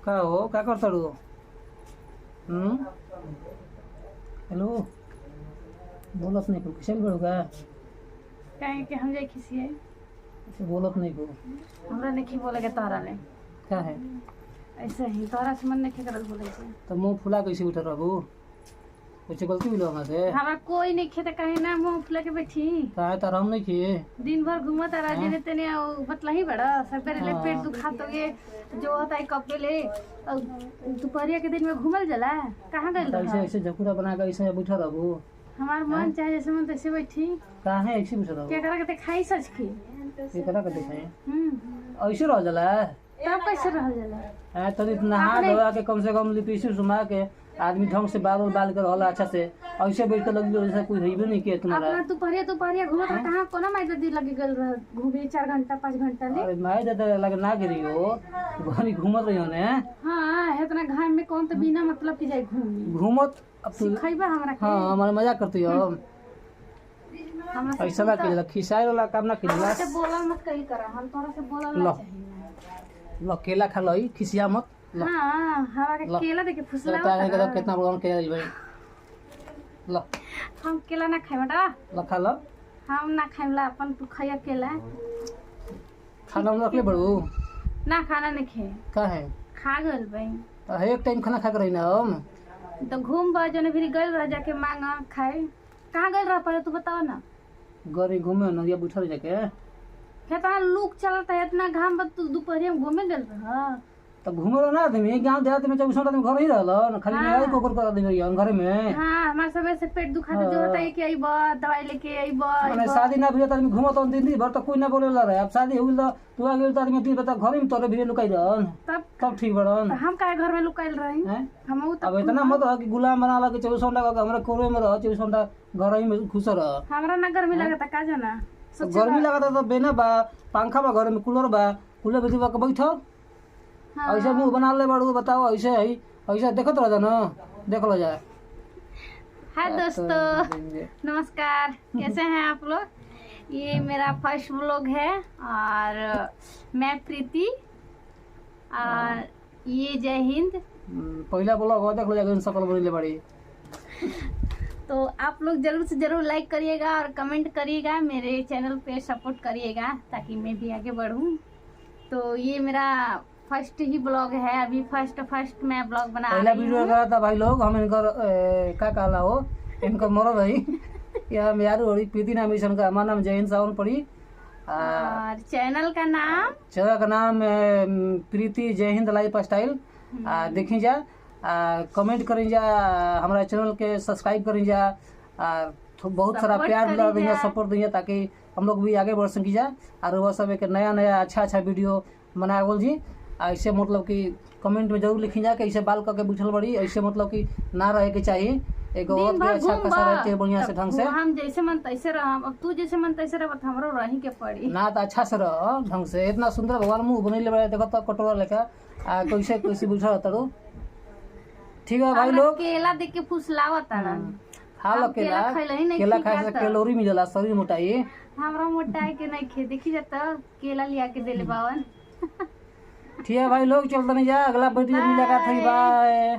का हो का करता रू? हेलो बोलत नहीं को किसे बड़ू का कहीं कि हम जाए खिसिए बोलत नहीं को हमरा नहीं बोले के तोहरा ले का है ऐसे ही तोहरा से मन नहीं करल बोले से तो मुंह फुला कैसे उठा रहबू? कुछ गलती मिलो हमरा से? हमरा कोई नहीं खेते कहीं ना मुंह फुला के बैठी का है तारा हम नहीं किए दिन भर घूमत रहा जेने तेने बतला ही बड़ा सबेरे ले पेट दुखात हो ये जो होता है कब ले दोपहरिया के दिन में घूमल जला कहाँ गइल ऐसे ऐसे झकुरा बना के ऐसे बैठा रहबू? हमार मन चाहे जैसे मन तैसे बैठी का है ऐसे बैठा रहबू? क्या करा के खाई सच की एकरा के देखाई ऐसे रह जाला तब कैसे रह जाला है तनी नहा धोआ के कम से कम लिपस्टिक सुमा के आदमी ढंग से बाल बाल कर होला अच्छा से ऐसे बैठ के लगी जैसे कोई है भी नहीं किया तुम्हारा। अपना दोपहरिया घूमत रहा कहाँ कोना माई दादी लगे गल रह घूमे 4 घंटा 5 घंटा ले अरे माई दादा लगे ना गिरी हो घरी घूमत रही हो ने। हाँ इतना घाम में कौन तो बिना मतलब की जाए घूमत अब तू सिखाइबा हमरा के हाँ हमारे मजाक करती हो हमरा से ऐसा ना के खिसाए वाला काम ना हमरा करिला। से बोला मत कहीं करा हम तोरा से बोला लो। ना चाहिए लो केला खा लई खिसिया मत लो हाँ हमरा के लो। केला देके फुसला तारे के कितना बड़ा केला दिल भाई लो हम केला ना खाए बेटा लो खा लो हम ना खाइला अपन तू खाया केला खाना में रख ले बड़ू ना खाना नहीं खे का है खा गल भाई तो एक टाइम खाना खा कर रही ना हम तो घूम बा जने फिर गइल रह जाके मांगा खाए कहाँ गइल रह पहले तू बताओ ना गरी घूमे न ये बैठल जाके कितना लूक चलता है इतना घाम बा तू दोपहरिया में घूमे गइल रह तो घूमे ना आदमी गाँव देहात में 24 घंटा में घर ही रहल खाली मैं कोकर कर देबे घर में। हाँ हमारे समय से पेट दुखाता जो होता है कि आई बा दवाई लेके आई बा माने शादी ना भी आदमी घूमत on दिन भर तो कोई ना बोलेला रहे। अब शादी होइल तो तू आ गेल तो आदमी दिन बता घर में तोरे भी लुकाई रहन तब ठीक बड़न तो हम काहे घर में लुकाइल रही हैं। हम अब इतना मत हो कि गुलाम बना ला के 24 घंटा का हमरा कोरे में रह 24 घंटा घर ही में खुश रह। हमरा ना गर्मी लगता का जाना गर्मी लगता तो बेना बा पंखा बा घर में कूलर भी बा के बैठो ऐसे मुंह बना ले बड़ू बताओ ऐसे है ऐसे देखत रह ना देख लो जाए। हाय दोस्तों नमस्कार कैसे हैं आप लोग। ये मेरा फर्स्ट व्लॉग है और मैं प्रीति और ये जय हिंद। पहला ब्लॉग देख लो जाके सकल बनी ले बड़ी। तो आप लोग जरूर से जरूर लाइक करिएगा और कमेंट करिएगा मेरे चैनल पे सपोर्ट करिएगा ताकि मैं भी आगे बढ़ूं। तो ये मेरा फर्स्ट ही ब्लॉग है अभी फर्स्ट मैं ब्लॉग बना पहला रही वीडियो हूँ। करा था भाई लोग हम इनकर का कहला हो इनकर मरद है या यारू हो प्रीति नाम ईशन का हमारा नाम जयंत सावन पड़ी और चैनल का नाम का नाम प्रीति जय हिंद लाइफ स्टाइल। देखी जा कमेंट करी जा हमारा चैनल के सब्सक्राइब करी जा बहुत सारा प्यार मिला दी सपोर्ट दी ताकि हम लोग भी आगे बढ़ सकी जा और वह सब एक नया अच्छा वीडियो बनावल जी। ऐसे मतलब कि कमेंट में जरूर लिखी जा कि ऐसे बाल करके बैठल बड़ी ऐसे मतलब कि ना रहे के चाहिए एक और भी अच्छा खासा रहते है बढ़िया से ढंग से। हम जैसे मन तैसे रह अब तू जैसे मन तैसे रह हमरो रही के पड़ी ना तो अच्छा से रह ढंग से इतना सुंदर भगवान मुंह बनैले बड़े देखो तो कटोरा लेकर कैसे कैसे बैठल रहता रो। ठीक है भाई लोग केला देख के फुसलावत खा लो केला केला खाए से कैलोरी मिलेला शरीर मोटाई हमरा मोटाई के नहीं खे देखी जाता केला लिया के देले बावन। ठीक है भाई लोग चलते नहीं जा अगला वीडियो मिलेगा। बाय।